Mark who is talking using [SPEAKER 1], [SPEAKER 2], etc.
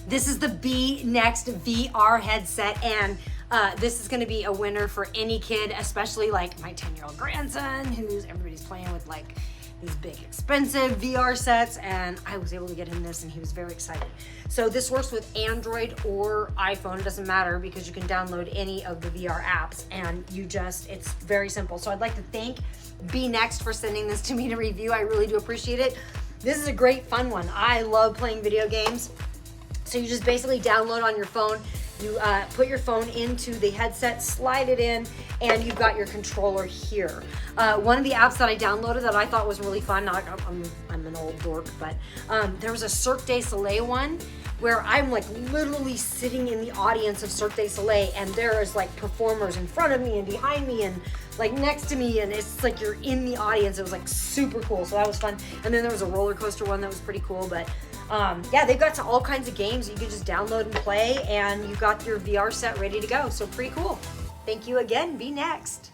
[SPEAKER 1] This is the Bnext VR headset, and this is gonna be a winner for any kid, especially like my 10-year-old grandson, everybody's playing with like these big expensive VR sets, and I was able to get him this and he was very excited. So this works with Android or iPhone, it doesn't matter, because you can download any of the VR apps and it's very simple. So I'd like to thank Bnext for sending this to me to review. I really do appreciate it. This is a great fun one. I love playing video games. So you just basically download on your phone, you put your phone into the headset, slide it in, and you've got your controller here. One of the apps that I downloaded that I thought was really fun, I'm an old dork, but there was a Cirque du Soleil one where I'm like literally sitting in the audience of Cirque du Soleil, and there is like performers in front of me and behind me and like next to me, and it's like you're in the audience. It was like super cool, so that was fun. And then there was a roller coaster one that was pretty cool, but yeah, they've got all kinds of games you can just download and play, and you've got your VR set ready to go. So pretty cool. Thank you again, Bnext.